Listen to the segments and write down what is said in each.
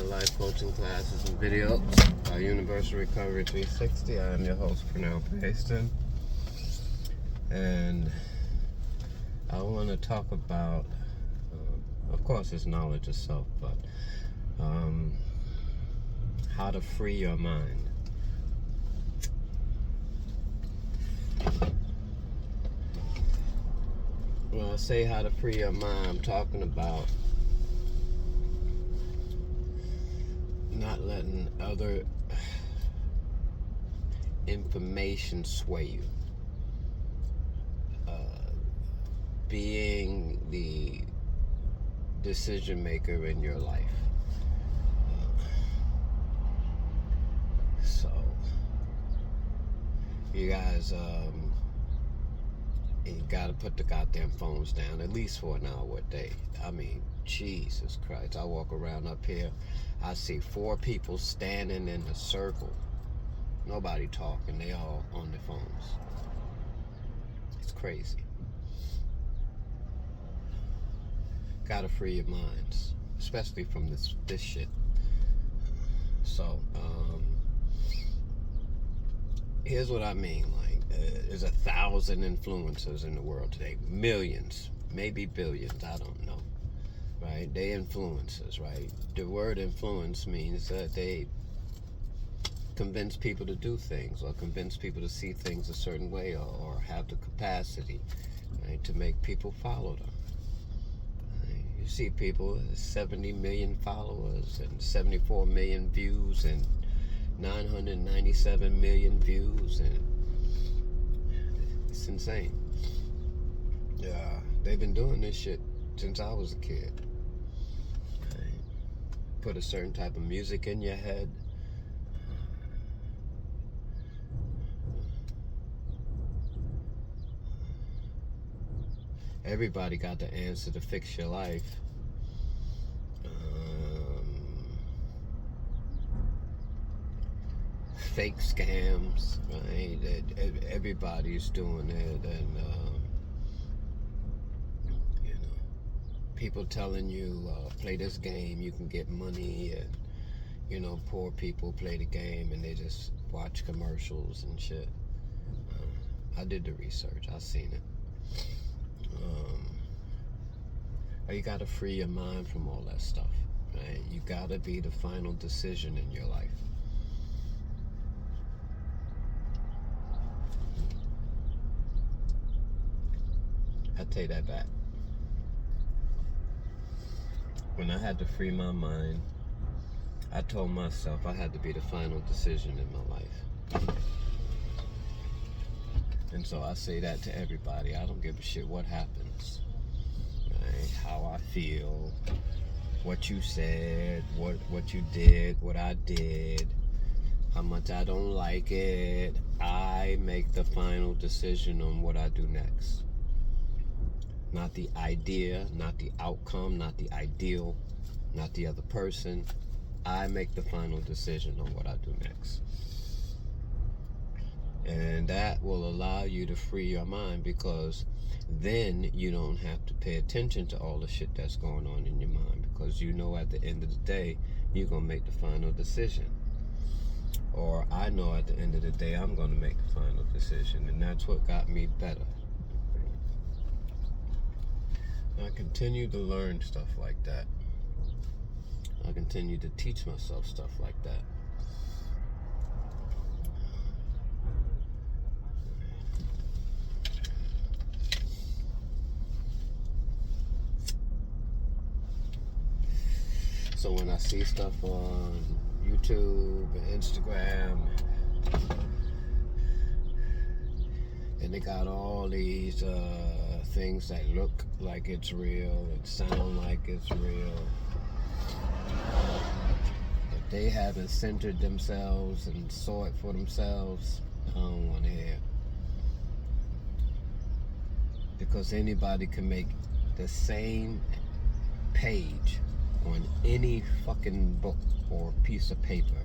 to life coaching classes and videos by Universal Recovery 360. I am your host, Pernell Paston, and I want to talk about, of course, it's knowledge of self, but how to free your mind. When I say how to free your mind, I'm talking about not letting other information sway you. Being the decision maker in your life. So, you guys, you gotta put the goddamn phones down at least for an hour a day. I mean, Jesus Christ. I walk around up here, I see 4 people standing in a circle. Nobody talking, they all on their phones. It's crazy. Gotta free your minds, especially from this shit. So, here's what I mean. Like, there's 1,000 influencers in the world today. Millions, maybe billions, I don't know. Right? They influencers, right? The word influence means that they convince people to do things, or convince people to see things a certain way, or have the capacity, right, to make people follow them. Right? You see people with 70 million followers and 74 million views and 997 million views, and it's insane. Yeah, they've been doing this shit since I was a kid. Right? Put a certain type of music in your head. Everybody got the answer to fix your life. Fake scams, right? Everybody's doing it, and you know, people telling you play this game, you can get money, and you know, poor people play the game and they just watch commercials and shit. I did the research, I seen it. You gotta free your mind from all that stuff, right? You gotta be the final decision in your life. I take that back. When I had to free my mind, I told myself I had to be the final decision in my life. And so I say that to everybody. I don't give a shit what happens. Right? How I feel, what you said, what you did, what I did, how much I don't like it. I make the final decision on what I do next. Not the idea, not the outcome, not the ideal, not the other person. I make the final decision on what I do next. And that will allow you to free your mind, because then you don't have to pay attention to all the shit that's going on in your mind, because you know at the end of the day, you're going to make the final decision. Or I know at the end of the day, I'm going to make the final decision. And that's what got me better. I continue to learn stuff like that. I continue to teach myself stuff like that. So when I see stuff on YouTube and Instagram, and they got all these things that look like it's real and sound like it's real, if they haven't centered themselves and saw it for themselves, I don't want to hear it. Because anybody can make the same page on any fucking book or piece of paper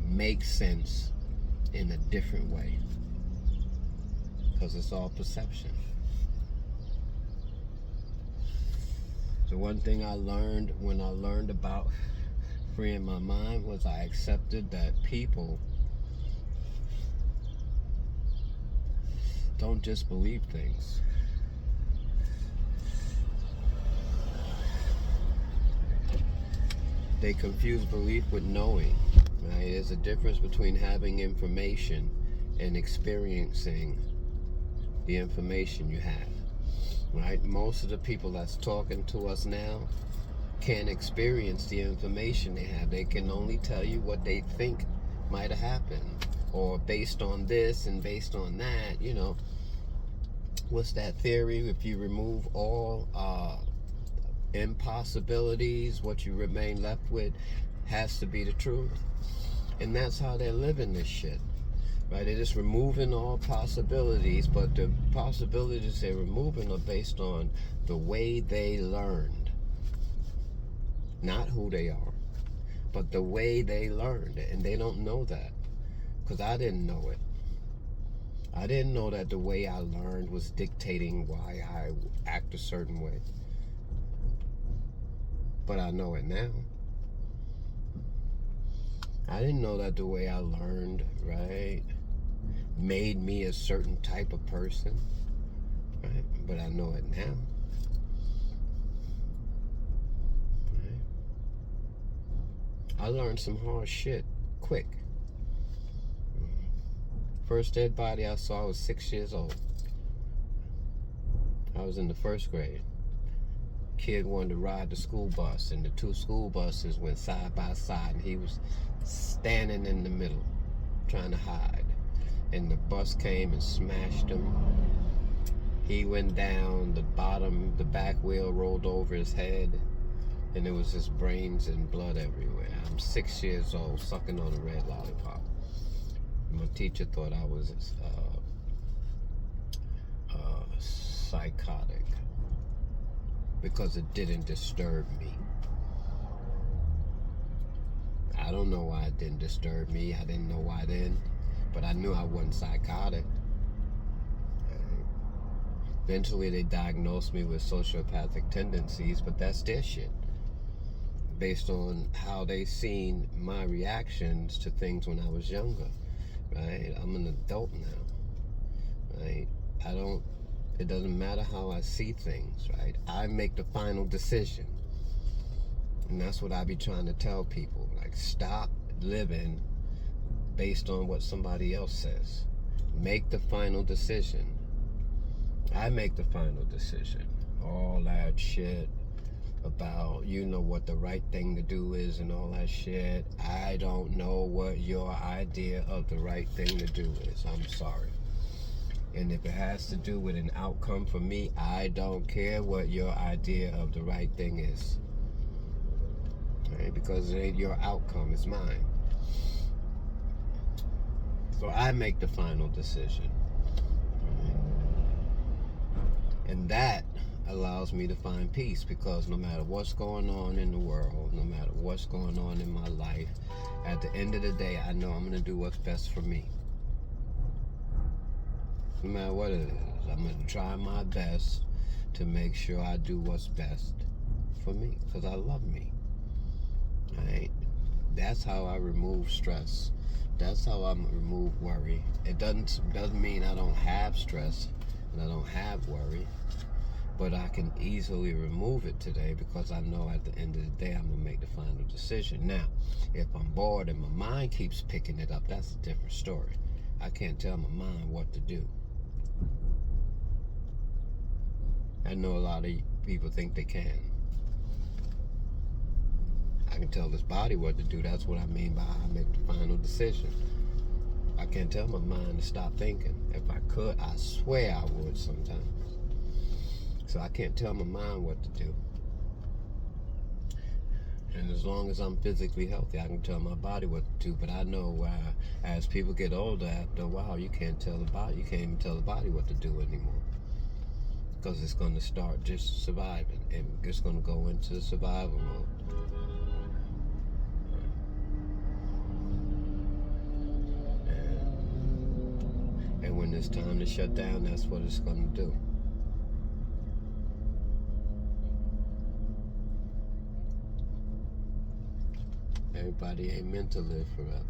make sense in a different way, because it's all perception. The one thing I learned when I learned about freeing my mind was I accepted that people don't just believe things. They confuse belief with knowing. Right? There's a difference between having information and experiencing the information you have. Right? Most of the people that's talking to us now can't experience the information they have. They can only tell you what they think might have happened, or based on this and based on that. You know, what's that theory? If you remove all impossibilities, what you remain left with has to be the truth. And that's how they're living this shit. Right? They're just removing all possibilities, but the possibilities they're removing are based on the way they learned. Not who they are, but the way they learned. And they don't know that, because I didn't know it. I didn't know that the way I learned was dictating why I act a certain way. But I know it now. I didn't know that the way I learned, right, made me a certain type of person, right? But I know it now. Right? I learned some hard shit quick. First dead body I saw was 6 years old. I was in the first grade. Kid wanted to ride the school bus, and the two school buses went side by side, and he was standing in the middle trying to hide, and the bus came and smashed him. He went down the bottom, the back wheel rolled over his head, and there was just brains and blood everywhere. I'm 6 years old, sucking on a red lollipop. My teacher thought I was psychotic, because it didn't disturb me. I don't know why it didn't disturb me. I didn't know why then, but I knew I wasn't psychotic. Eventually they diagnosed me with sociopathic tendencies, but that's their shit, based on how they seen my reactions to things when I was younger. Right? I'm an adult now. Right? It doesn't matter how I see things, right? I make the final decision. And that's what I be trying to tell people. Like, stop living based on what somebody else says. Make the final decision. I make the final decision. All that shit about, you know, what the right thing to do is and all that shit. I don't know what your idea of the right thing to do is. I'm sorry. And if it has to do with an outcome for me, I don't care what your idea of the right thing is. Right? Because it ain't your outcome, it's mine. So I make the final decision. Right? And that allows me to find peace, because no matter what's going on in the world, no matter what's going on in my life, at the end of the day, I know I'm going to do what's best for me. No matter what it is, I'm going to try my best to make sure I do what's best for me, because I love me. Right? That's how I remove stress. That's how I remove worry. It doesn't mean I don't have stress and I don't have worry, but I can easily remove it today, because I know at the end of the day I'm going to make the final decision. Now, if I'm bored and my mind keeps picking it up, that's a different story. I can't tell my mind what to do. I know a lot of people think they can. I can tell this body what to do. That's what I mean by I make the final decision. I can't tell my mind to stop thinking. If I could, I swear I would sometimes. So I can't tell my mind what to do. And as long as I'm physically healthy, I can tell my body what to do. But I know as people get older, after a while, you can't even tell the body what to do anymore. Because it's going to start just surviving, and it's going to go into survival mode. And when it's time to shut down, that's what it's going to do. Everybody ain't meant to live forever.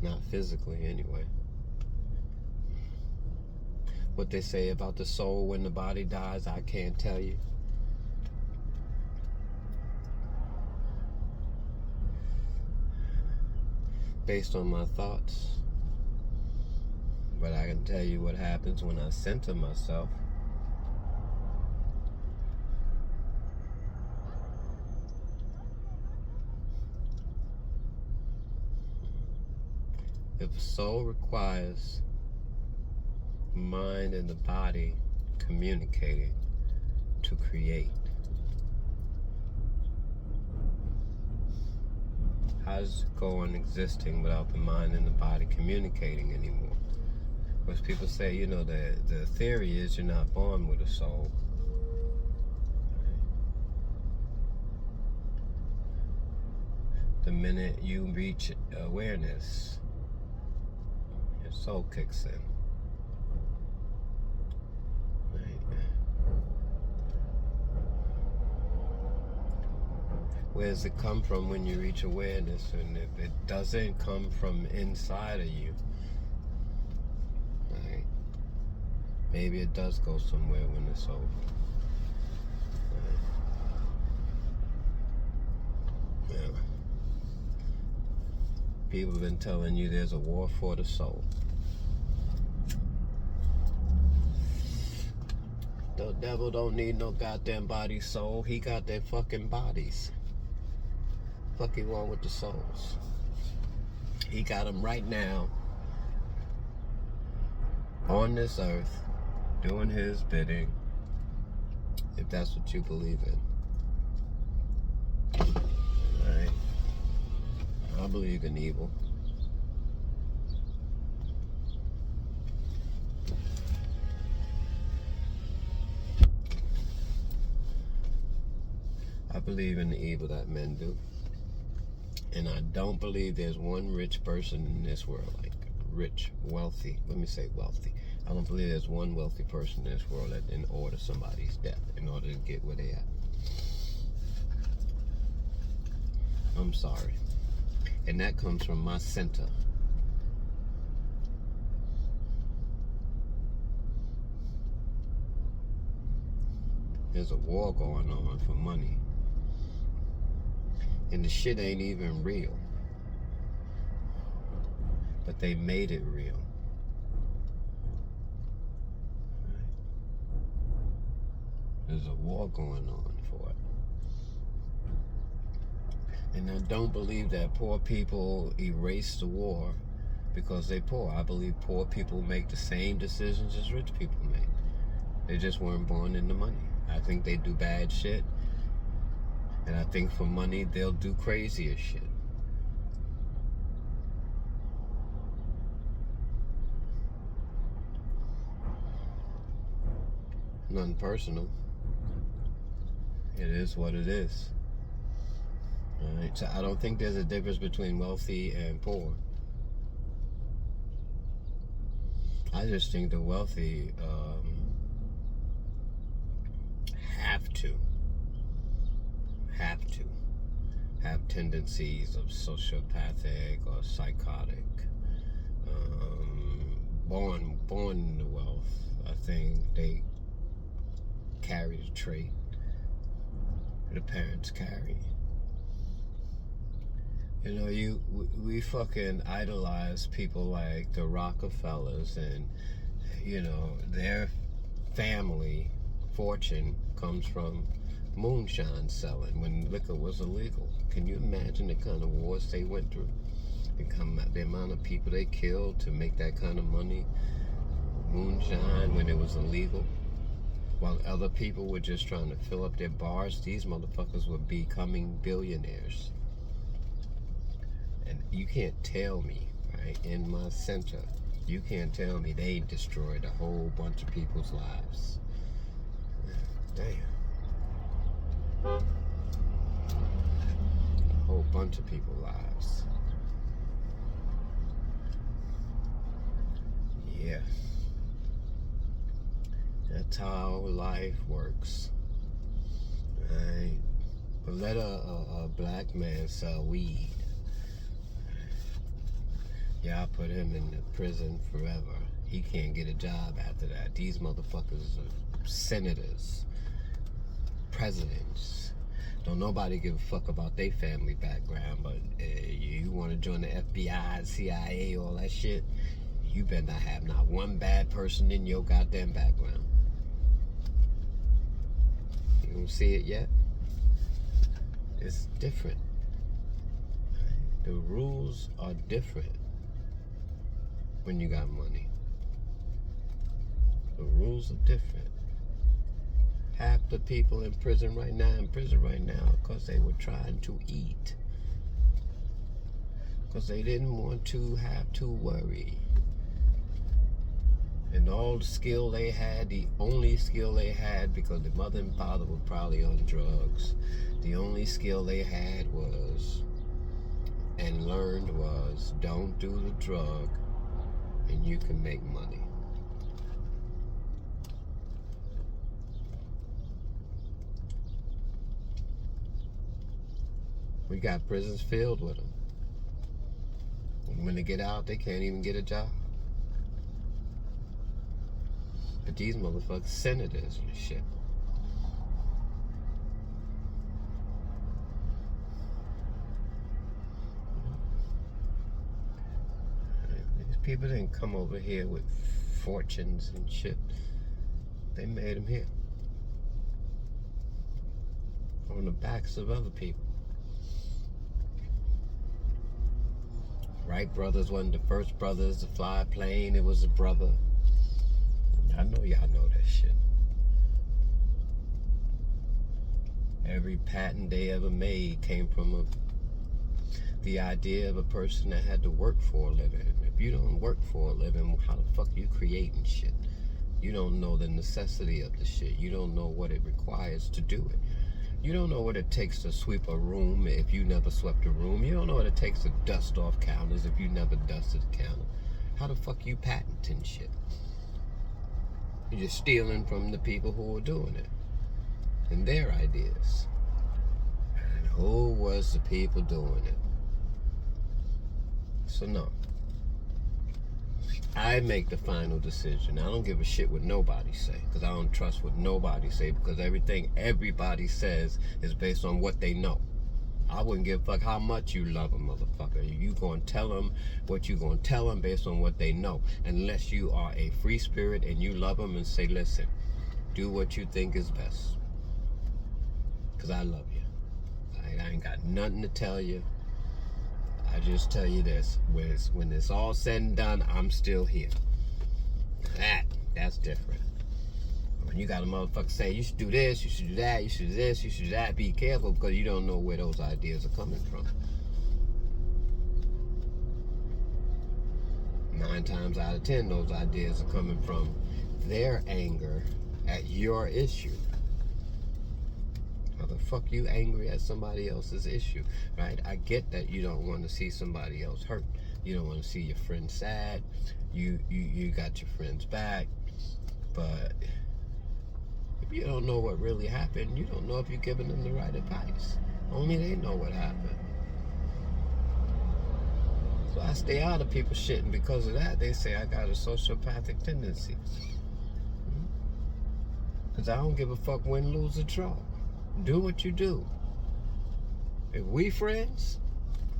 Not physically, anyway. What they say about the soul when the body dies, I can't tell you. Based on my thoughts. But I can tell you what happens when I center myself. If soul requires mind and the body communicating to create, how does it go on existing without the mind and the body communicating anymore? Because people say, you know, the theory is you're not born with a soul. The minute you reach awareness, your soul kicks in. Where does it come from when you reach awareness? And if it doesn't come from inside of you, right, maybe it does go somewhere when it's over. Right. Yeah. People have been telling you there's a war for the soul. The devil don't need no goddamn body soul. He got their fucking bodies. Fuck he want with the souls? He got them right now on this earth doing his bidding, if that's what you believe in. Alright? I believe in evil. I believe in the evil that men do. And I don't believe there's one rich person in this world, like rich, wealthy. Let me say wealthy. I don't believe there's one wealthy person in this world that didn't order somebody's death in order to get where they at. I'm sorry. And that comes from my center. There's a war going on for money. And the shit ain't even real. But they made it real. There's a war going on for it. And I don't believe that poor people erase the war because they're poor. I believe poor people make the same decisions as rich people make. They just weren't born into money. I think they do bad shit. And I think for money, they'll do crazier shit. Nothing personal. It is what it is. Alright, so I don't think there's a difference between wealthy and poor. I just think the wealthy have tendencies of sociopathic or psychotic. Born into wealth, I think they carry the trait the parents carry. You know, we fucking idolize people like the Rockefellers, and you know, their family fortune comes from moonshine selling when liquor was illegal. Can you imagine the kind of wars they went through? The amount of people they killed to make that kind of money. Moonshine when it was illegal. While other people were just trying to fill up their bars, these motherfuckers were becoming billionaires. And you can't tell me, right, in my center, you can't tell me they destroyed a whole bunch of people's lives. Damn. A whole bunch of people's lives. Yeah. That's how life works. Right? But let a black man sell weed. Y'all put him in the prison forever. He can't get a job after that. These motherfuckers are senators, presidents. Don't nobody give a fuck about their family background, but you want to join the FBI, CIA, all that shit, you better not have not one bad person in your goddamn background. You don't see it yet? It's different. The rules are different when you got money. The rules are different. Half the people in prison right now because they were trying to eat. Because they didn't want to have to worry. And all the skill they had, the only skill they had, because the mother and father were probably on drugs, the only skill they had was, and learned was, don't do the drug and you can make money. We got prisons filled with them. And when they get out, they can't even get a job. But these motherfuckers, senators and shit. These people didn't come over here with fortunes and shit. They made them here. On the backs of other people. Wright brothers wasn't the first brothers to fly a plane. It was a brother. I know y'all know that shit. Every patent they ever made came from the idea of a person that had to work for a living. If you don't work for a living, how the fuck you creating shit? You don't know the necessity of the shit. You don't know what it requires to do it. You don't know what it takes to sweep a room if you never swept a room. You don't know what it takes to dust off counters if you never dusted a counter. How the fuck you patenting shit? You're just stealing from the people who are doing it and their ideas. And who was the people doing it? So no. I make the final decision. I don't give a shit what nobody say, because I don't trust what nobody say, because everything everybody says is based on what they know. I wouldn't give a fuck how much you love a motherfucker. You gonna tell them what you gonna tell them based on what they know. Unless you are a free spirit and you love them and say, listen, do what you think is best. Because I love you. I ain't got nothing to tell you. I just tell you this, when it's all said and done, I'm still here. That's different. When you got a motherfucker say, you should do this, you should do that, you should do this, you should do that, be careful, because you don't know where those ideas are coming from. 9 times out of 10, those ideas are coming from their anger at your issue. How the fuck you angry at somebody else's issue, right? I get that you don't want to see somebody else hurt. You don't want to see your friend sad. You got your friends back. But if you don't know what really happened, you don't know if you're giving them the right advice. Only they know what happened. So I stay out of people's shit, and because of that, they say I got a sociopathic tendency. Because I don't give a fuck win, lose, or draw. Do what you do. If we friends,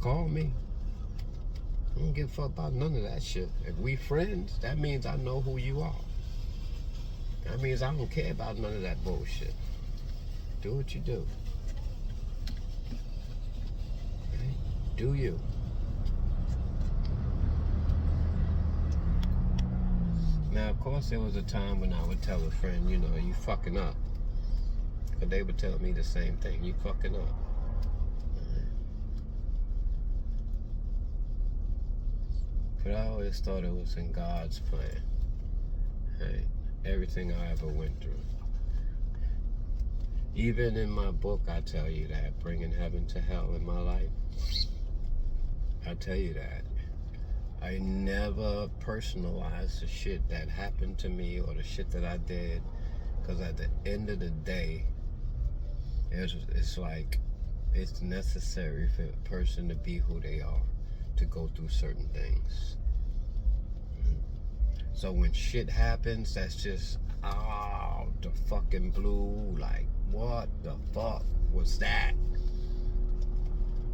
call me. I don't give a fuck about none of that shit. If we friends, that means I know who you are. That means I don't care about none of that bullshit. Do what you do. Okay? Do you. Now, of course, there was a time when I would tell a friend, you know, you fucking up. But they would tell me the same thing. You fucking up. But I always thought it was in God's plan. Right? Everything I ever went through. Even in my book, I tell you that. Bringing heaven to hell in my life. I tell you that. I never personalized the shit that happened to me or the shit that I did. Because at the end of the day, it's like It's necessary for a person to be who they are, to go through certain things. So when shit happens, that's just the fucking blue. Like, what the fuck was that?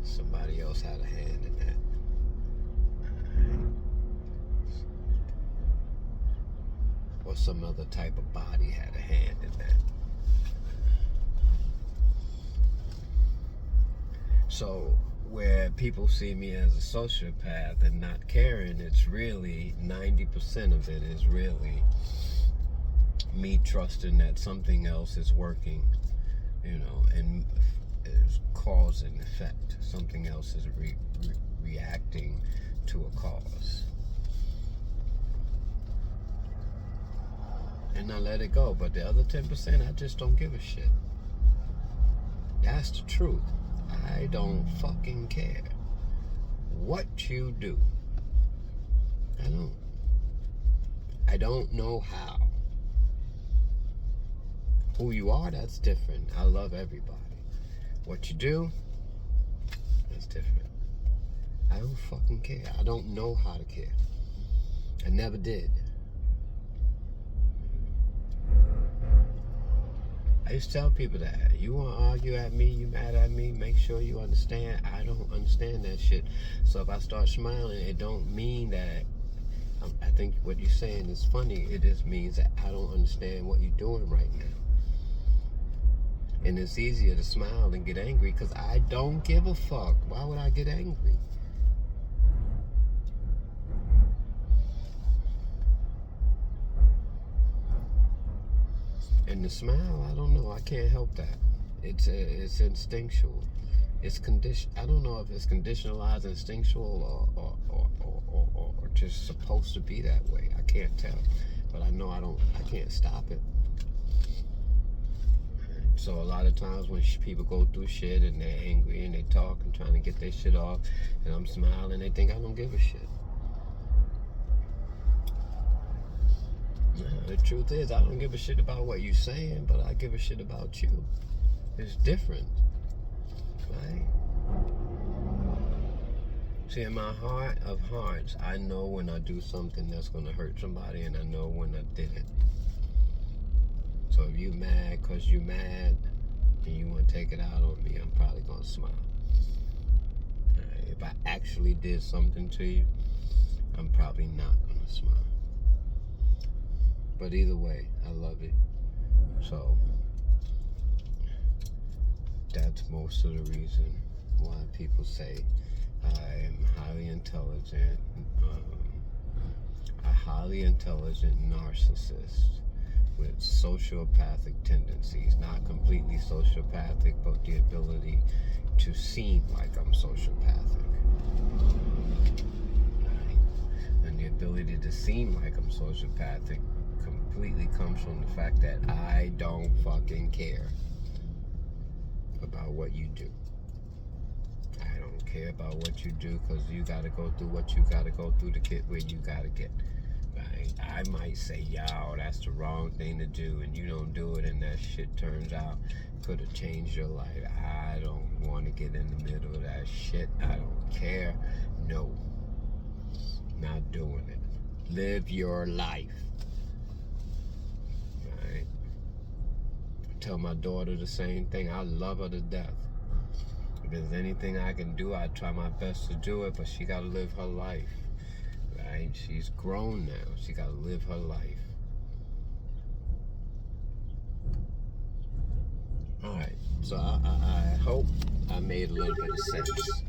Somebody else had a hand in that. Or some other type of body had a hand in that. So where people see me as a sociopath and not caring, it's really 90% of it is really me trusting that something else is working, and is cause and effect. Something else is reacting to a cause. And I let it go. But the other 10%, I just don't give a shit. That's the truth. I don't fucking care what you do. I don't know how. Who you are, that's different. I love everybody. What you do, that's different. I don't fucking care. I don't know how to care. I never did. I used to tell people that. You want to argue at me, you mad at me, make sure you understand. I don't understand that shit. So if I start smiling, it don't mean that I think what you're saying is funny. It just means that I don't understand what you're doing right now. And it's easier to smile than get angry because I don't give a fuck. Why would I get angry? And the smile, I don't know. I can't help that. It's instinctual. It's I don't know if it's conditionalized, instinctual, or just supposed to be that way. I can't tell, but I know I can't stop it. So a lot of times when people go through shit and they're angry and they talk and trying to get their shit off, and I'm smiling, they think I don't give a shit. The truth is, I don't give a shit about what you're saying, but I give a shit about you. It's different, right? See, in my heart of hearts, I know when I do something that's going to hurt somebody, and I know when I didn't. So if you mad because you mad and you want to take it out on me, I'm probably going to smile. Right? If I actually did something to you, I'm probably not going to smile. But either way, I love it. So that's most of the reason why people say I am highly intelligent, a highly intelligent narcissist with sociopathic tendencies. Not completely sociopathic, but the ability to seem like I'm sociopathic. Right? And the ability to seem like I'm sociopathic completely comes from the fact that I don't fucking care about what you do. I don't care about what you do because you got to go through what you got to go through to get where you got to get. Right? I might say, yo, that's the wrong thing to do, and you don't do it, and that shit turns out could have changed your life. I don't want to get in the middle of that shit. I don't care. No. Not doing it. Live your life. Right? I tell my daughter the same thing. I love her to death. If there's anything I can do, I try my best to do it, but she got to live her life. Right? She's grown now. She got to live her life. All right. So I hope I made a little bit of sense.